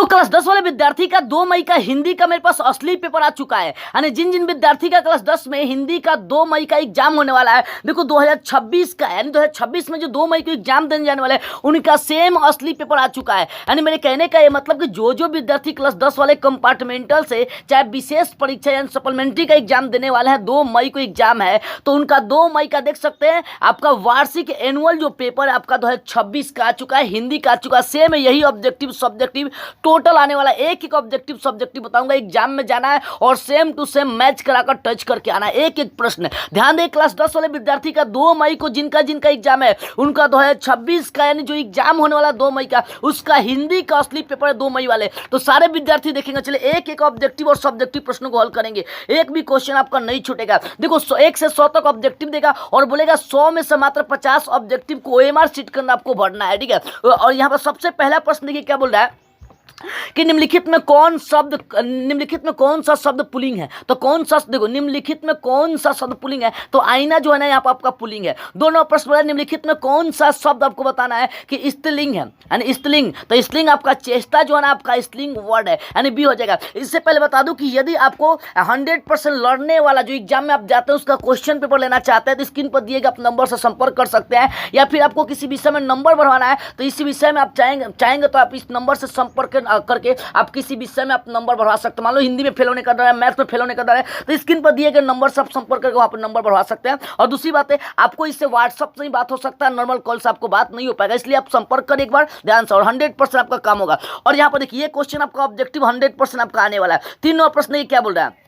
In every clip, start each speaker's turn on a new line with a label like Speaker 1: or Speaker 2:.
Speaker 1: देखो क्लास 10 वाले विद्यार्थी का 2 मई का हिंदी का मेरे पास असली पेपर आ चुका है। यानी जिन जिन विद्यार्थी का क्लास 10 में हिंदी का 2 मई का एग्जाम होने वाला है, देखो 2026 का, यानी 2026 में जो 2 मई को एग्जाम देने जाने वाले हैं उनका सेम असली पेपर आ चुका है। यानी मेरे कहने का ये मतलब कि जो विद्यार्थी क्लास 10 वाले कंपार्टमेंटल से चाहे विशेष परीक्षा यानी सप्लीमेंट्री का एग्जाम देने वाले हैं, 2 मई को एग्जाम है, तो उनका 2 मई का देख सकते हैं आपका वार्षिक एनुअल जो पेपर है आपका 2026 का आ चुका है, हिंदी का आ चुका है। सेम है यही ऑब्जेक्टिव सब्जेक्टिव टोटल आने वाला, एक एक ऑब्जेक्टिव सब्जेक्टिव बताऊंगा, एग्जाम में जाना है और सेम टू सेम मैच कराकर टच करके आना है, एक एक प्रश्न। ध्यान दें क्लास 10 वाले विद्यार्थी का 2 मई को जिनका एग्जाम है उनका 2026 का यानी जो एग्जाम होने वाला 2 मई का उसका हिंदी का असली पेपर है 2 मई वाले। तो सारे विद्यार्थी देखेंगे, चले एक एक ऑब्जेक्टिव और सब्जेक्टिव प्रश्नों को हल करेंगे, एक भी क्वेश्चन आपका नहीं छूटेगा। देखो 1 से 100 तक ऑब्जेक्टिव देगा और बोलेगा 100 में से मात्र 50 ऑब्जेक्टिव को ओएमआर शीट के अंदर आपको भरना है, ठीक है। और यहाँ पर सबसे पहला प्रश्न देखिए क्या बोल रहा है कि निम्नलिखित में कौन सा शब्द पुल्लिंग है। तो कौन सा, देखो निम्नलिखित में कौन सा शब्द पुल्लिंग है, तो आईना जो है ना यहाँ पर आपका पुल्लिंग है। दोनों प्रश्न बोला निम्नलिखित में कौन सा शब्द आपको बताना है कि स्त्रीलिंग है, यानी स्त्रीलिंग, तो स्त्रीलिंग आपका चेष्टा जो है ना आपका स्त्रीलिंग वर्ड है, यानी बी हो जाएगा। इससे पहले बता दूं कि यदि आपको 100% लड़ने वाला जो एग्जाम में आप जाते हैं उसका क्वेश्चन पेपर लेना चाहते हैं तो स्क्रीन पर दिए गए आप नंबर से संपर्क कर सकते हैं, या फिर आपको किसी विषय में नंबर बढ़वाना है तो इसी विषय में आप चाहेंगे तो आप इस नंबर से संपर्क करके आप किसी विषय में आप नंबर बढ़वा सकते हैं। मान लो हिंदी में फेल होने का डर है, मैथ्स में फेल होने का डर है, तो स्क्रीन पर दिए गए नंबर से आप संपर्क करके वहां पर नंबर बढ़वा सकते हैं। और दूसरी बात है आपको इससे व्हाट्सएप से ही बात हो सकता है, नॉर्मल कॉल से आपको बात नहीं हो पाएगा, इसलिए आप संपर्क करें एक बार ध्यान से और 100% आपका काम होगा। और यहाँ पर देखिए क्वेश्चन आपका ऑब्जेक्टिव 100% आपका आने वाला है। 3 नंबर प्रश्न ये क्या बोल रहा है,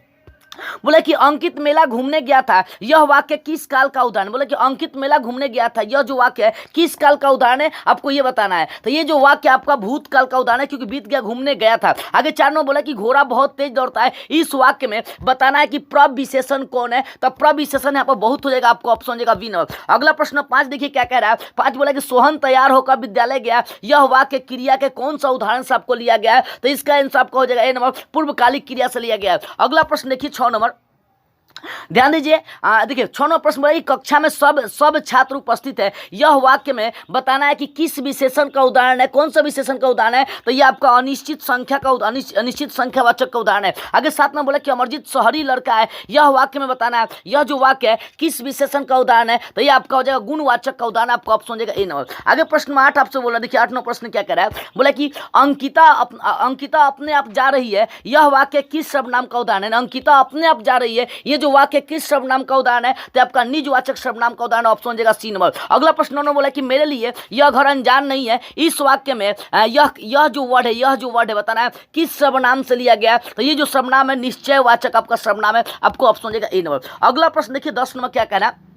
Speaker 1: बोले कि अंकित मेला घूमने गया था, यह वाक्य किस काल का उदाहरण। बोले कि अंकित मेला घूमने गया था, यह जो वाक्य है किस काल का उदाहरण है आपको ये बताना है। तो ये जो वाक्य आपका भूतकाल का उदाहरण है क्योंकि बीत गया घूमने गया था। आगे 4 नंबर बोला कि घोड़ा बहुत तेज दौड़ता है, इस वाक्य में बताना है कि प्रविशेषण कौन है। तो प्रविशेषण यहाँ पर बहुत हो जाएगा, आपको ऑप्शन हो जाएगा बी नंबर। अगला प्रश्न 5 देखिए क्या कह रहा है। 5 बोला कि सोहन तैयार होकर विद्यालय गया, यह वाक्य क्रिया के कौन सा उदाहरण से आपको लिया गया है। तो इसका आंसर आपका हो जाएगा ए नंबर, पूर्वकालिक क्रिया से लिया गया है। अगला प्रश्न देखिए 6 नंबर, ध्यान दीजिए। देखिए 6 नंबर प्रश्न बोला कक्षा में सब छात्र उपस्थित है, यह वाक्य में बताना है कि किस विशेषण का उदाहरण है, कौन सा विशेषण का उदाहरण है। तो यह आपका अनिश्चित संख्या का अनिश्चित संख्यावाचक का उदाहरण है। आगे 7 नंबर बोला कि अमरजीत शहरी लड़का है, यह वाक्य में बताना है यह जो वाक्य है किस विशेषण का उदाहरण है। तो यह आपका हो जाएगा गुणवाचक का उदाहरण, आपका ऑप्शन हो जाएगा ए नंबर। आगे प्रश्न 8 आपसे बोला, देखिए 8 नंबर प्रश्न क्या कह रहा है, बोला कि अंकिता अपने आप जा रही है, यह वाक्य किस सर्वनाम का उदाहरण है। अंकिता अपने आप जा रही है, ये जो वाक्य किस सर्वनाम का उदाहरण है, तो आपका निजवाचक सर्वनाम का उदाहरण ऑप्शन हो जाएगा सी नंबर। अगला प्रश्न उन्होंने बोला कि मेरे लिए यह घर अनजान नहीं है, इस वाक्य में यह जो वर्ड है बताना है किस सर्वनाम से लिया गया है। तो ये जो सर्वनाम है निश्चयवाचक आपका सर्वनाम है, आपको ऑप्शन हो जाएगा ए नंबर। अगला प्रश्न देखिए 10 नंबर क्या कहना है,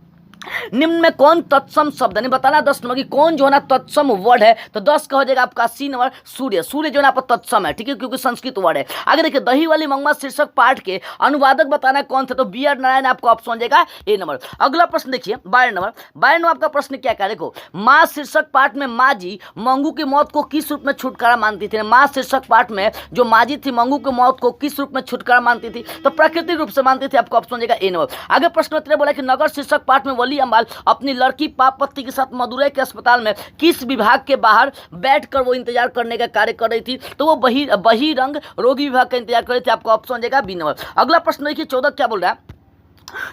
Speaker 1: निम्न में कौन तत्सम शब्द नहीं बताना 10 नंबर की कौन जो है ना तत्सम वर्ड है। तो 10 का हो जाएगा आपका सी नंबर सूर्य जो है ना आपका तत्सम है, ठीक है, क्योंकि संस्कृत वर्ड है। आगे देखिए दही वाली मंगमा शीर्षक पाठ के अनुवादक बताना है कौन थे, तो बी आर नारायण, आपको ऑप्शन हो जाएगा ए नंबर। अगला प्रश्न देखिए 12 नंबर आपका प्रश्न क्या क्या देखो, माँ शीर्षक पाठ में माँ जी मंगू की मौत को किस रूप में छुटकारा मानती थी। माँ शीर्षक पाठ में जो माँ जी थी मंगू की मौत को किस रूप में छुटकारा मानती थी, तो प्राकृतिक रूप से मानती थी, आपको ऑप्शन हो जाएगा ए नंबर। आगे प्रश्न बोला कि नगर शीर्षक पाठ में वली अम्बाल अपनी लड़की पाप पत्नी के साथ मदुरै के अस्पताल में किस विभाग के बाहर बैठकर वो इंतजार करने का कार्य कर रही थी, तो वो बहिरंग रोगी विभाग का इंतजार कर रही थी, आपको ऑप्शन हो जाएगा बी नंबर। अगला प्रश्न देखिए 14 क्या बोल रहा है,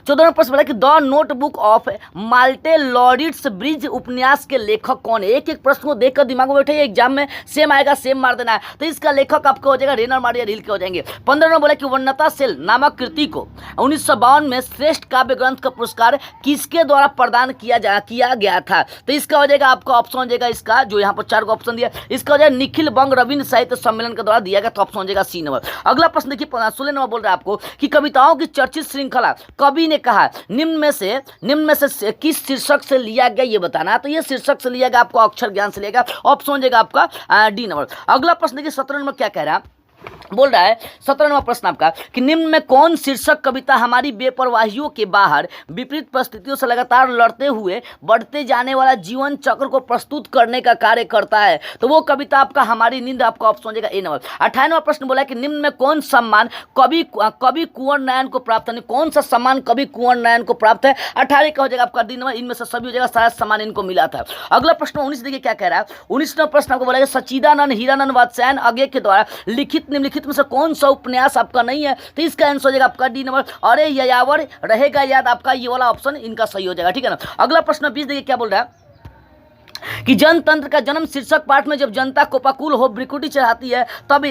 Speaker 1: 14 नंबर प्रश्न बोला कि द नोटबुक ऑफ माल्टे लॉरिड्स ब्रिज उपन्यास के लेखक कौन है। एक एक प्रश्न को देखकर दिमाग में बैठे, एग्जाम में सेम आएगा, सेम मार देना है। तो इसका लेखक आपको हो जाएगा रेनर मारिया रील के हो जाएंगे। 15 नंबर बोला कि वन्यता सेल नामक कृति को 1952 में श्रेष्ठ काव्य ग्रंथ का पुरस्कार किसके द्वारा प्रदान किया गया था। तो इसका हो जाएगा आपका ऑप्शन हो जाएगा इसका, जो यहाँ पर 4 को ऑप्शन दिया, इसका हो जाएगा निखिल बंग रविन्द्र साहित्य सम्मेलन के द्वारा दिया गया, तो ऑप्शन हो जाएगा सी नंबर। अगला प्रश्न देखिए 16 नंबर बोल रहा है आपको कि कविताओं की चर्चित श्रृंखला कवि ने कहा निम्न में से किस शीर्षक से लिया गया ये बताना। तो ये शीर्षक से लिया गया आपको अक्षर ज्ञान से लिया गया, ऑप्शन हो जाएगा आपका डी नंबर। अगला प्रश्न देखिए 17 नंबर क्या कह रहा है, बोल रहा है 17वां प्रश्न आपका कि निम्न में कौन शीर्षक कविता हमारी बेपरवाहियों के बाहर विपरीत परिस्थितियों से लगातार लड़ते हुए बढ़ते जाने वाला जीवन चक्र को प्रस्तुत करने का कार्य करता है? तो वो कविता आपका हमारी नींद, आपका ऑप्शन हो जाएगा ए नंबर। 58वां प्रश्न बोला है कि निम्न में कौन सम्मान कवि कुंवर नयन को प्राप्त है? कौन सा सम्मान कवि कुंवर नयन को प्राप्त है? 18 का हो जाएगा आपका डी नंबर। इनमें से सभी हो जाएगा, सारा सम्मान इनको मिला था। अगला प्रश्न 19 देखिए क्या कह रहा है। 19वां प्रश्न आपको बोला है सच्चिदानंद हीरानंद वात्स्यायन अज्ञे के द्वारा लिखित निम्नलिखित में से कौन सा उपन्यास आपका नहीं है? तो इसका आंसर हो जाएगा आपका डी नंबर। अरे यायावर रहेगा याद, आपका ये वाला ऑप्शन इनका सही हो जाएगा, ठीक है ना। अगला प्रश्न 20 देखिए क्या बोल रहा है कि जनतंत्र का जन्म शीर्षक पाठ में जब जनता कोपाकुल हो ब्रिकुटी चढ़ाती है तब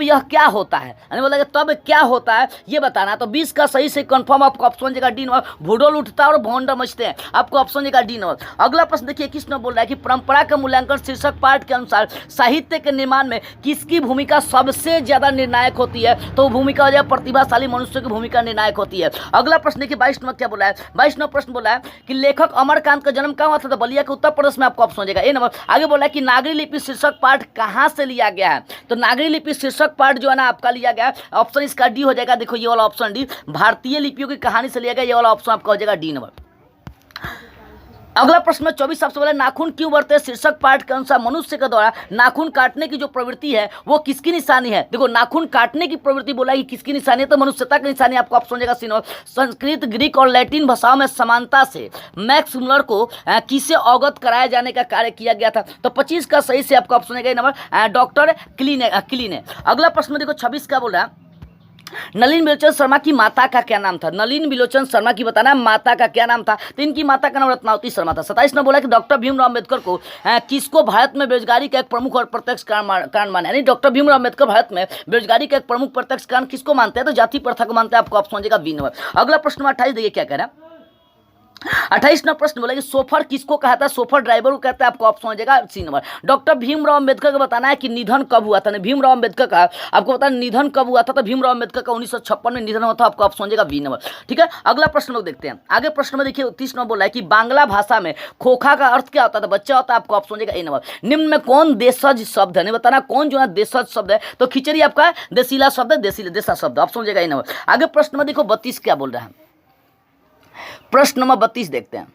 Speaker 1: यह क्या होता है? यानी बोला तब क्या होता है ये बताना। तो 20 का सही से कंफर्म आपको ऑप्शन देगा डी नंबर। भूडोल उठता है और भोंडा मचते हैं, आपको ऑप्शन देगा डी नंबर। अगला प्रश्न देखिए किस ने बोल रहा है कि परंपरा का मूल्यांकन शीर्षक पाठ के अनुसार साहित्य के निर्माण में किसकी भूमिका सबसे ज्यादा निर्णायक होती है? तो भूमिका हो जाए प्रतिभाशाली मनुष्य की भूमिका निर्णायक होती है। अगला प्रश्न देखिए 22 नंबर क्या बोला है। 22वां प्रश्न बोला है कि लेखक अमरकांत का जन्म कहाँ हुआ था? तो बलिया के उत्तर प्रदेश में, आपको ऑप्शन हो जाएगा ए नंबर। आगे बोला है कि नागरी लिपि शीर्षक पाठ कहां से लिया गया है? तो नागरी लिपि शीर्षक पाठ जो है ना आपका लिया गया है, ऑप्शन इसका डी हो जाएगा। देखो ये वाला ऑप्शन डी, भारतीय लिपियों की कहानी से लिया गया, ये वाला ऑप्शन आपका हो जाएगा डी नंबर। अगला प्रश्न में 24 सबसे पहले नाखून क्यों बढ़ते हैं? शीर्षक पाठ के अनुसार मनुष्य के द्वारा नाखून काटने की जो प्रवृत्ति है वो किसकी निशानी है? देखो नाखून काटने की प्रवृत्ति बोला कि किसकी निशानी है? तो मनुष्यता की निशानी, आपको ऑप्शन देगा सी नंबर। संस्कृत, ग्रीक और लैटिन भाषाओं में समानता से मैक्स मुलर को किसे अवगत कराए जाने का कार्य किया गया था? तो 25 का सही से आपका ऑप्शन देगा नंबर, डॉक्टर क्लीने। अगला प्रश्न देखो 26 का बोल रहा है नलिन बिलोचन शर्मा की माता का क्या नाम था? नलिन बिलोचन शर्मा की बताना है माता का क्या नाम था? तो इनकी माता का नाम रत्नावती शर्मा था। 27 ने बोला कि डॉक्टर भीमराव अम्बेडकर को किसको भारत में बेरोजगारी का एक प्रमुख और प्रत्यक्ष कारण माना? यानी डॉक्टर भीमराव अम्बेडकर भारत में बेरोजगारी का एक प्रमुख प्रत्यक्ष कारण किसको मानते हैं? तो जाति प्रथा को मानते हैं, आपको ऑप्शन देगा बी नंबर। अगला प्रश्न 28 देखिए क्या कह रहा है। 28वां प्रश्न बोला कि सोफर किसको कहता है? सोफर ड्राइवर को कहता है, आपको ऑप्शन हो जाएगा C number. Doctor Bhimrao Ambedkar को बताना है कि निधन कब हुआ था? भीमराव अम्बेडकर का आपको बताना निधन कब हुआ था? तो भीमराव अम्बेडकर का 1956 में निधन हुआ था, आपको ऑप्शन हो जाएगा बी नंबर, ठीक है। अगला प्रश्न लोग देखते हैं। आगे प्रश्न में देखिए 30 नंबर बोला है कि बांग्ला भाषा में खोखा का अर्थ क्या होता है? तो बच्चा होता है, आपको ऑप्शन हो जाएगा ए नंबर। निम्न में कौन देशज शब्द है? नहीं बताना कौन जो है देशज शब्द है? तो खिचड़ी आपका देसीला शब्द है, देसा शब्द, ऑप्शन हो जाएगा ए नंबर। आगे प्रश्न में देखो 32 क्या बोल रहा है। प्रश्न नंबर 32 देखते हैं।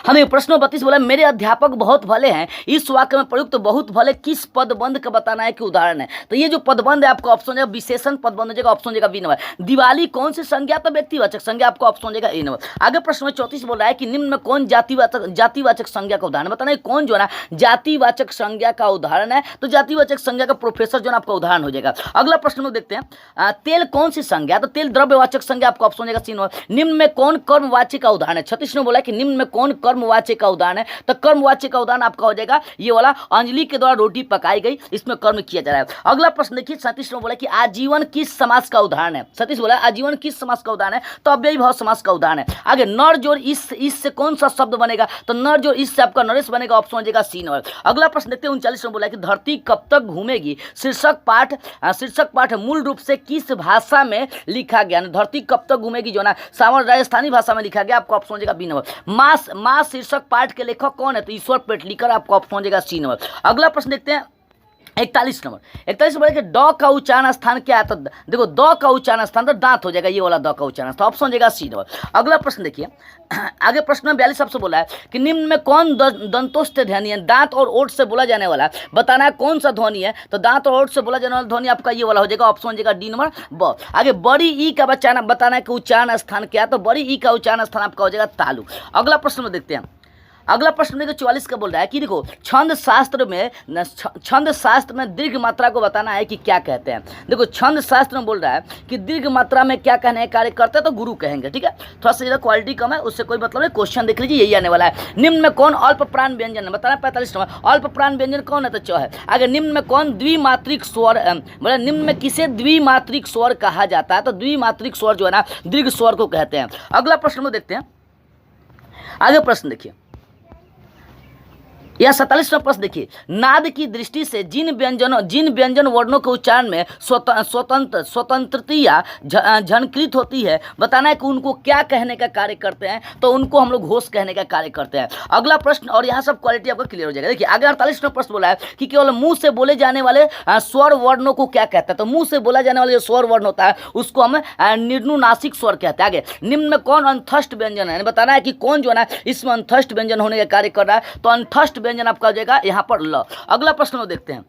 Speaker 1: हमें प्रश्न 32 बोला मेरे अध्यापक बहुत भले हैं, इस वाक्य में प्रयुक्त बहुत भले किस पदबंध का बताना है कि उदाहरण है? तो ये जो पदबंध है आपको ऑप्शन है विशेषण पदबंध हो जाएगा, ऑप्शन देगा बी नंबर। दिवाली कौन सी संज्ञा? तो व्यक्तिवाचक संज्ञा, आपको ऑप्शन देगा ए नंबर। आगे प्रश्न में 34 बोल रहा है कि निम्न में कौन जातिवाचक संज्ञा का उदाहरण बताना है? कौन जो है ना जातिवाचक संज्ञा का उदाहरण है? तो जातिवाचक संज्ञा का प्रोफेसर जो है आपका उदाहरण हो जाएगा। अगला प्रश्न में देखते हैं तेल कौन सी संज्ञा? तो तेल द्रव्यवाचक संज्ञा, आपको ऑप्शन देगा सी नंबर। निम्न में कौन कर्मवाच्य का उदाहरण है? 36 ने बोला कि निम्न में कौन कर्मवाच्य का उदाहरण है? तो कर्मवाच्य का उदाहरण आपका हो जाएगा ये वाला अंजलि के द्वारा रोटी पकाई गई, इसमें कर्म किया जा रहा है। अगला प्रश्न देखिए 37 में बोला कि आजीवन किस समास का उदाहरण है? 37 बोला आजीवन किस समास का उदाहरण है? तो अव्ययी भाव समास का उदाहरण है। आगे नर जोड़ इस से कौन सा शब्द बनेगा? तो नर जोड़ इस से आपका नरेश बनेगा, ऑप्शन हो जाएगा सी नंबर। अगला प्रश्न देखते हैं 39 में बोला कि धरती कब तक घूमेगी शीर्षक पाठ मूल रूप से किस भाषा में लिखा गया? धरती कब तक घूमेगी जो ना सामान्य राजस्थानी भाषा में लिखा गया, आपको ऑप्शन हो जाएगा बी नंबर। मास शीर्षक पाठ के लेखक कौन है? तो ईश्वर पेटलीकर, आपको ऑप्शन हो जाएगा सी नंबर। अगला प्रश्न देखते हैं 41 नंबर। 41 बोले कि ड का उच्चारण स्थान क्या है? तो देखो द का उच्चारण स्थान तो दांत हो जाएगा, ये वाला द का उच्चारण स्थान, ऑप्शन हो जाएगा सी नंबर। अगला प्रश्न देखिए आगे प्रश्न में 42 सबसे बोला है कि निम्न में कौन दंतोस्त ध्वनि है? दांत और ओठ से बोला जाने वाला बताना है कौन सा ध्वनि है? तो दांत और ओठ से बोला जाने वाला ध्वनि आपका ये वाला हो जाएगा, ऑप्शन हो जाएगा डी नंबर ब। आगे बड़ी ई का बचाना बताना है कि उच्चारण स्थान क्या है? तो बड़ी ई का उच्चारण स्थान आपका हो जाएगा तालु। अगला प्रश्न में देखते हैं। अगला प्रश्न देखो 44 का बोल रहा है कि देखो छंद शास्त्र में दीर्घ मात्रा को बताना है कि क्या कहते हैं? देखो छंद शास्त्र में बोल रहा है कि दीर्घ मात्रा में क्या कहने कार्य करते हैं? तो गुरु कहेंगे, ठीक है। थोड़ा सा ज़्यादा क्वालिटी कम है, उससे कोई मतलब नहीं। क्वेश्चन देख लीजिए, यही आने वाला है। निम्न में कौन अल्प प्राण व्यंजन है? बताना 45 नंबर। अल्प प्राण व्यंजन कौन है? तो च है। आगे निम्न में कौन द्विमात्रिक स्वर बोला निम्न में किसे द्विमात्रिक स्वर कहा जाता है? तो द्विमात्रिक स्वर जो है ना दीर्घ स्वर को कहते हैं। अगला प्रश्न में देखते हैं। आगे प्रश्न देखिए यह 47वां प्रश्न देखिए, नाद की दृष्टि से जिन व्यंजन वर्णों के उच्चारण में स्वतंत्रता झनकृत होती है, बताना है कि उनको क्या कहने का कार्य करते हैं, तो उनको हम लोग घोष कहने का कार्य करते हैं। अगला प्रश्न, और यहाँ सब क्वालिटी आपका क्लियर हो जाएगा। देखिए आगे 48वां प्रश्न बोला है कि केवल मुंह से बोले जाने वाले स्वर वर्णों को क्या कहते हैं, तो मुंह से बोला जाने वाला जो स्वर वर्ण होता है उसको हम निर्नुनासिक स्वर कहते हैं। आगे, निम्न में कौन अंतस्थ व्यंजन है, बताना है कि कौन जो है ना इसमें अंतस्थ व्यंजन होने का कार्य कर रहा है, तो अंतस्थ व्यंजन आपका हो जाएगा यहाँ पर ल। अगला प्रश्न देखते हैं,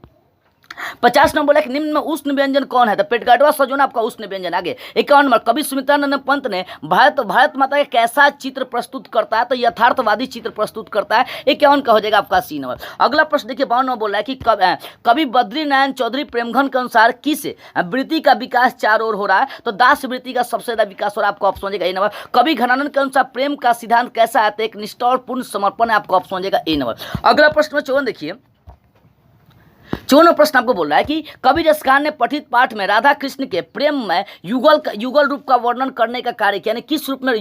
Speaker 1: 50 नंबर बोला कि निम्न में उष्ण व्यंजन कौन है, तो पेटगाडवा सा जो ना आपका उष्ण व्यंजन। आगे 51 नंबर, कवि सुमित्रानंद पंत ने भारत माता का कैसा चित्र प्रस्तुत करता है, तो यथार्थवादी चित्र प्रस्तुत करता है। 51 का हो जाएगा आपका सी नंबर। अगला प्रश्न देखिए 52 नंबर बोला है कि कवि बद्रीनारायण चौधरी प्रेमघन के अनुसार किस वृत्ति का विकास चारों ओर हो रहा है, तो दास वृत्ति का सबसे ज्यादा विकास हो रहा है, आपको ऑप्शन हो जाएगा ए नंबर। कवि घनानंद के अनुसार प्रेम का सिद्धांत कैसा है, तो एक निष्ठा और पूर्ण समर्पण है, आपको ऑप्शन हो जाएगा ए नंबर। अगला प्रश्न 54 देखिए, 54 प्रश्न आपको बोल रहा है कि कवि रसखान ने पठित पाठ में राधा कृष्ण के प्रेम में युगल रूप का वर्णन करने का कार्य किया, यानी किस रूप में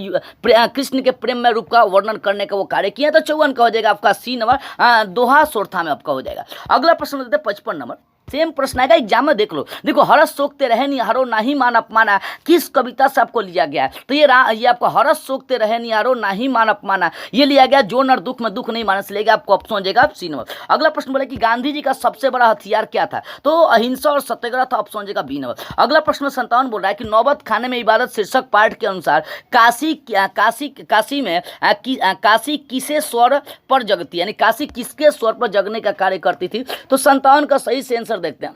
Speaker 1: कृष्ण के प्रेम में रूप का वर्णन करने का वो कार्य किया, तो 54 का हो जाएगा आपका सी नंबर, दोहा सोरठा में आपका हो जाएगा। अगला प्रश्न देते हैं 55 नंबर, सेम प्रश्न आएगा एग्जाम में, देख लो। देखो, हरस सोखते रहे निहारो नाही मान अपमाना किस कविता से आपको लिया गया है, तो ये आपको हरस सोखते रहे निहारो नाही मान अपमाना ये लिया गया जो नर दुख में दुख नहीं मानस लेगा, आपको ऑप्शन हो जाएगा सी नंबर। अगला प्रश्न बोला कि गांधी जी का सबसे बड़ा हथियार क्या था, तो अहिंसा और सत्याग्रह था, ऑप्शन हो जाएगा बी नंबर। अगला प्रश्न 57 बोल रहा है कि नौबत खाने में इबादत शीर्षक पाठ के अनुसार काशी में काशी किसे स्वर पर जगती, यानी काशी किसके स्वर पर जगने का कार्य करती थी, तो 57 का सही से आंसर देखते हैं।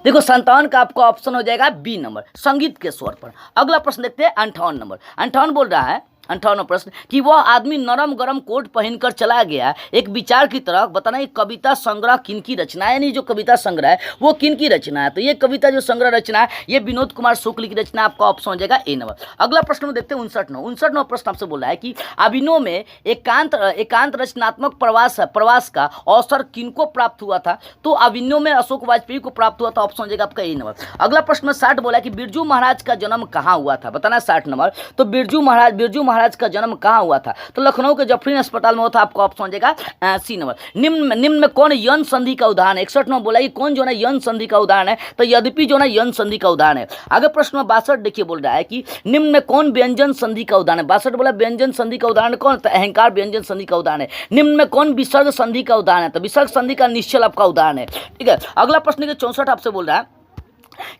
Speaker 1: देखो 57 का आपका ऑप्शन हो जाएगा बी नंबर, संगीत के स्वर पर। अगला प्रश्न देखते हैं 58 नंबर। 58 बोल रहा है 58वां प्रश्न कि वह आदमी नरम गरम कोट पहनकर चला गया एक विचार की तरफ, बताना ये कविता संग्रह किनकी रचना है, यानी जो कविता संग्रह है वो किनकी रचना है, तो ये कविता जो संग्रह रचना है ये विनोद कुमार शुक्ल की रचना, आपका ऑप्शन हो जाएगा ए नंबर। अगला प्रश्न में देखते हैं 59वां प्रश्न आपसे बोला है कि अभिनव में एकांत रचनात्मक प्रवास का अवसर किनको प्राप्त हुआ था, तो अभिनव में अशोक वाजपेयी को प्राप्त हुआ था, ऑप्शन हो जाएगा आपका ए नंबर। अगला प्रश्न में 60 बोला कि बिरजू महाराज का जन्म कहाँ हुआ था, बताना 60 नंबर, तो बिरजू महाराज का जन्म कहाँ हुआ था, तो लखनऊ के जफरीन अस्पताल में हुआ था, आपको ऑप्शन हो जाएगा सी नंबर। निम्न में कौन यौन संधि का उदाहरण है, 61 में बोला कि कौन जो है यौन संधि का उदाहरण है, तो यद्यपि जो है यौन संधि का उदाहरण है। आगे प्रश्न में 62 देखिए बोल रहा है कि निम्न में कौन व्यंजन संधि का उदाहरण है, 62 बोला व्यंजन संधि का उदाहरण कौन, तो अहंकार व्यंजन संधि का उदाहरण है। निम्न में कौन विसर्ग संधि का उदाहरण है, तो विसर्ग संधि का निश्चल आपका उदाहरण है, ठीक है। अगला प्रश्न के 64 आपसे बोल रहा है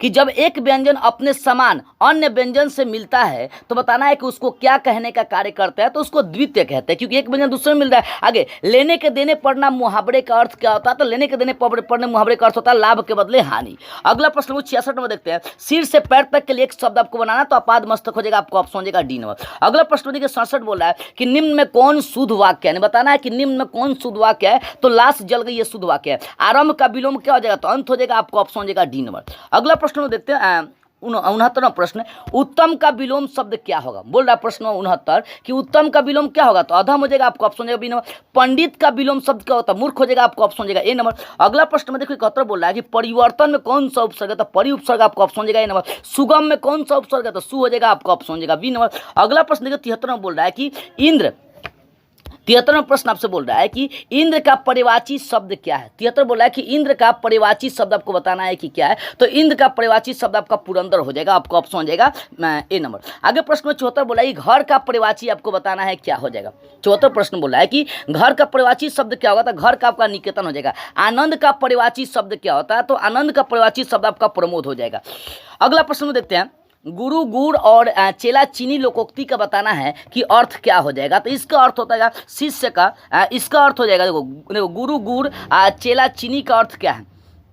Speaker 1: कि जब एक व्यंजन अपने समान अन्य व्यंजन से मिलता है तो बताना है कि उसको क्या कहने का कार्य करता है, तो उसको द्वितीय कहते हैं, क्योंकि एक व्यंजन दूसरे में मिल रहा है। आगे, लेने के देने पड़ना मुहावरे का अर्थ क्या होता है, तो लेने के देने पड़ने मुहावरे का अर्थ होता है लाभ के बदले हानि। अगला प्रश्न को 66 में देखते हैं, सिर से पैर तक के लिए एक शब्द आपको बनाना, तो अपाद मस्तक हो जाएगा, आपको ऑप्शन हो जाएगा डी नंबर। अगला प्रश्न देखिए 67 बोल रहा है कि निम्न में कौन शुद्ध वाक्य है, बताना है कि निम्न में कौन शुद्ध वाक्य है, तो लाश जल गई ये शुद्ध वाक्य है। आरंभ का विलोम क्या हो जाएगा, तो अंत हो जाएगा, आपको ऑप्शन हो जाएगा डी नंबर। अगला प्रश्न देखते हैं 69वां प्रश्न, उत्तम का विलोम शब्द क्या होगा, बोल रहा प्रश्न 69 कि उत्तम का विलोम क्या होगा, तो अधम हो जाएगा, आपको ऑप्शन हो जाएगा बी नंबर। पंडित का विलोम शब्द क्या होता है, मूर्ख हो जाएगा, आपको ऑप्शन हो जाएगा ए नंबर। अगला प्रश्न में देखो 71 बोल रहा है कि परिवर्तन में कौन सा उपसर्ग है, तो परि उपसर्ग, आपको ऑप्शन हो जाएगा ए नंबर। सुगम में कौन सा उपसर्ग है, तो सु हो जाएगा, आपको ऑप्शन हो जाएगा बी नंबर। अगला प्रश्न देखो 73 में बोल रहा है कि इंद्र, 73वां प्रश्न आपसे बोल रहा है कि इंद्र का परिवाची शब्द क्या है, 73 बोल रहा है कि इंद्र का परिवाची शब्द आपको बताना है कि क्या है, तो इंद्र का परिवाची शब्द आपका पुरंदर हो जाएगा, आपको ऑप्शन हो जाएगा ए नंबर। आगे प्रश्न में 74 बोला है घर का परिवाची आपको बताना है क्या हो जाएगा, 74 प्रश्न बोला है कि घर का परिवाची शब्द क्या होगा, तो घर का आपका निकेतन हो जाएगा। आनंद का परिवाची शब्द क्या होता है, तो आनंद का परिवाची शब्द आपका प्रमोद हो जाएगा। अगला प्रश्न में देखते हैं, गुरु गुड़ और चेला चीनी लोकोक्ति का बताना है कि अर्थ क्या हो जाएगा, तो इसका अर्थ होता है शिष्य का, इसका अर्थ हो जाएगा, देखो गुरु गुड़ चेला चीनी का अर्थ क्या है,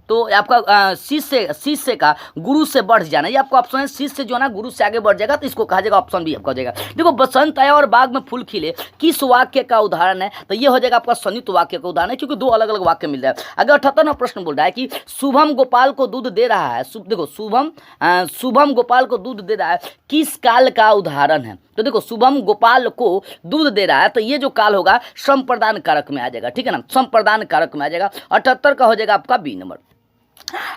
Speaker 1: तो आपका शिष्य का गुरु से बढ़ जाना, ये आपका ऑप्शन है, शिष्य जो है ना गुरु से आगे बढ़ जाएगा, तो इसको कहा जाएगा, ऑप्शन भी आपका हो जाएगा। देखो, बसंत आया और बाग में फूल खिले किस वाक्य का उदाहरण है, तो ये हो जाएगा आपका संयुक्त वाक्य का उदाहरण है, क्योंकि दो अलग अलग वाक्य मिल रहा है। अगर 78वां प्रश्न बोल रहा है कि शुभम गोपाल को दूध दे रहा है, देखो शुभम गोपाल को दूध दे रहा है किस काल का उदाहरण है, तो देखो शुभम गोपाल को दूध दे रहा है, तो ये जो काल होगा संप्रदान कारक में आ जाएगा, ठीक है ना, संप्रदान कारक में आ जाएगा। 78 का हो जाएगा आपका बी नंबर।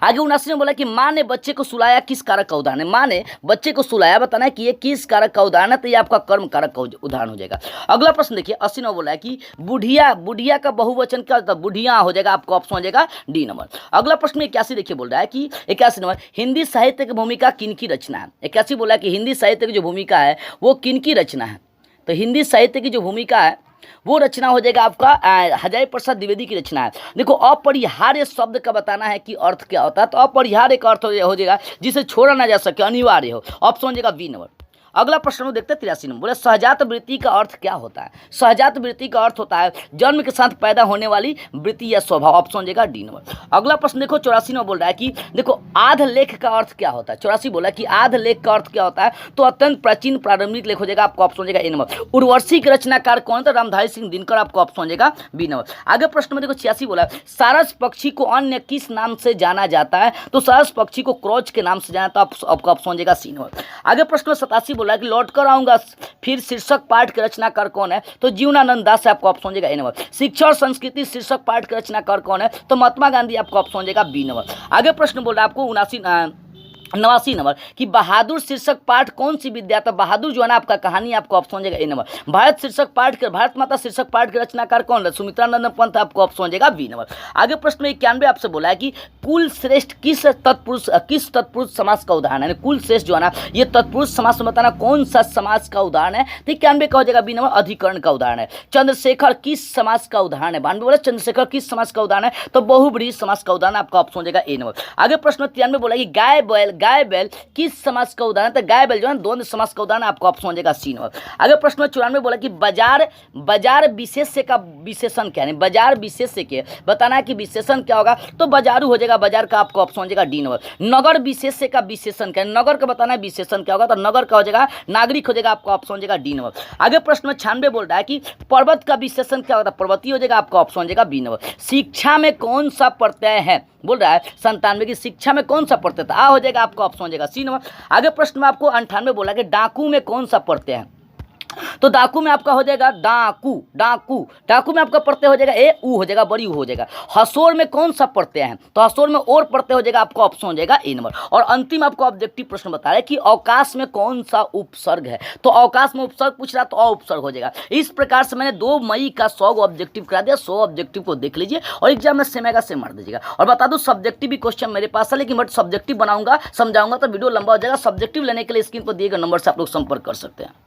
Speaker 1: आगे 79 में बोला कि माँ ने बच्चे को सुलाया किस कारक का उदाहरण है। माँ ने बच्चे को सुलाया बताना है कि ये किस कारक का उदाहरण है, तो ये आपका कर्म कारक का उदाहरण हो जाएगा। अगला प्रश्न देखिए 80 में बोला है कि बुढ़िया, बुढ़िया का बहुवचन क्या होता है, बुढ़िया हो जाएगा, आपका ऑप्शन हो जाएगा डी नंबर। अगला प्रश्न 81 देखिए बोल रहा है कि 81 नंबर, हिंदी साहित्य की भूमिका किन की रचना है। 81 बोला कि हिंदी साहित्य की जो भूमिका है वो किन की रचना है, तो हिंदी साहित्य की जो भूमिका है वो रचना हो जाएगा आपका हजारी प्रसाद द्विवेदी की रचना है। देखो अपरिहार्य शब्द का बताना है कि अर्थ क्या होता है, तो अपरिहार्य का अर्थ हो जाएगा जिसे छोड़ा ना जा सके, अनिवार्य हो, ऑप्शन हो जाएगा बी नंबर। अगला प्रश्न में देखते हैं 83 नंबर, बोले सहजात वृत्ति का अर्थ क्या होता है। सहजात वृत्ति का अर्थ होता है जन्म के साथ पैदा होने वाली वृत्ति या स्वभाव, ऑप्शन हो जाएगा डी नंबर। अगला प्रश्न देखो 84 में बोल रहा है कि देखो आध लेख का अर्थ क्या होता है। 84 बोला कि आध लेख का अर्थ क्या होता है, तो अत्यंत प्राचीन प्रारंभिक लेख हो जाएगा, आपका ऑप्शन हो जाएगा ए नंबर। उर्वशी के रचनाकार कौन था, रामधारी सिंह दिनकर, आपका ऑप्शन हो जाएगा बी नंबर। आगे प्रश्न में देखो 86 बोला सारस पक्षी को अन्य किस नाम से जाना जाता है, तो सारस पक्षी को क्रोच के नाम से जाना, तो आपका ऑप्शन हो जाएगा सी नंबर। आगे प्रश्न में 87 बोला कि लौट कर आऊंगा फिर शीर्षक पाठ के रचनाकार कौन है, तो जीवनानंद दास, आपका ऑप्शन हो जाएगा ए नंबर। शिक्षा और संस्कृति शीर्षक पाठ के रचनाकार कौन है, तो महात्मा गांधी, आपका ऑप्शन हो जाएगा बी नंबर। आगे प्रश्न बोल रहा है आपको 89 नंबर कि बहादुर शीर्षक पाठ कौन सी विद्या, तो बहादुर जो है ना आपका कहानी, आपको ऑप्शन हो जाएगा ए नंबर। भारत शीर्षक पाठ के, भारत माता शीर्षक पाठ के रचनाकार कौन है, सुमित्रानंद पंत, आपको ऑप्शन हो जाएगा बी नंबर। आगे प्रश्न में 91 आपसे बोला है कि कुल श्रेष्ठ किस तत्पुरुष समास का उदाहरण है। कुल श्रेष्ठ जो है ना ये तत्पुरुष समास में बताना कौन सा समास का उदाहरण है, तो 91 का हो जाएगा बी नंबर, अधिकरण का उदाहरण है। चंद्रशेखर किस समास का उदाहरण है, 92 बोला चंद्रशेखर किस समास का उदाहरण है, तो बहुब्रीहि समास का उदाहरण, आपका ऑप्शन हो जाएगा ए नंबर। आगे प्रश्न 93 बोला कि गाय बैल किस समास का उदाहरण, तो गाय बैल जो है द्वंद्व समास का उदाहरण, आपका ऑप्शन हो जाएगा सी नंबर। आगे प्रश्न 94 बोला कि बाजार विशेष्य का विशेषण क्या है, बाजार विशेष्य के बताना है कि विशेषण क्या होगा, तो बाजारू हो जाएगा, बाजार का आपका ऑप्शन हो जाएगा डी नंबर। नगर विशेष्य का विशेषण क्या है, नगर का बताना है विशेषण क्या होगा, तो नगर का हो जाएगा नागरिक हो जाएगा, आपका ऑप्शन हो जाएगा डी नंबर। आगे प्रश्न 96 बोल रहा है कि पर्वत का विशेषण क्या होता है, पर्वतीय हो जाएगा, आपका ऑप्शन हो जाएगा बी नंबर। शिक्षा में कौन सा प्रत्यय है, बोल रहा है 97 की शिक्षा में कौन सा प्रत्यय था, आ हो जाएगा, आपका ऑप्शन हो जाएगा सी नंबर। आगे प्रश्न में आपको 98 बोला कि डाकू में कौन सा प्रत्यय है, तो डाकू में आपका हो जाएगा डाकू में आपका प्रत्यय हो जाएगा ए ऊ हो जाएगा, बड़ी ऊ हो जाएगा। हसोर में कौन सा प्रत्यय है, तो हसोर में और प्रत्यय हो जाएगा, आपका ऑप्शन हो जाएगा ए नंबर। और अंतिम आपको ऑब्जेक्टिव प्रश्न बता रहा है कि अवकाश में कौन सा उपसर्ग है, तो अवकाश में उपसर्ग पूछ रहा तो उपसर्ग हो जाएगा। इस प्रकार से मैंने 2 मई का 100 ऑब्जेक्टिव करा दिया, 100 ऑब्जेक्टिव को देख लीजिए और एग्जाम में सेम आएगा सेम मार दीजिएगा। और बता दो सब्जेक्टिव भी क्वेश्चन मेरे पास है, लेकिन बट सब्जेक्टिव बनाऊंगा समझाऊंगा तो वीडियो लंबा हो जाएगा। सब्जेक्टिव लेने के लिए स्क्रीन पर दिए गए नंबर से आप लोग संपर्क कर सकते हैं।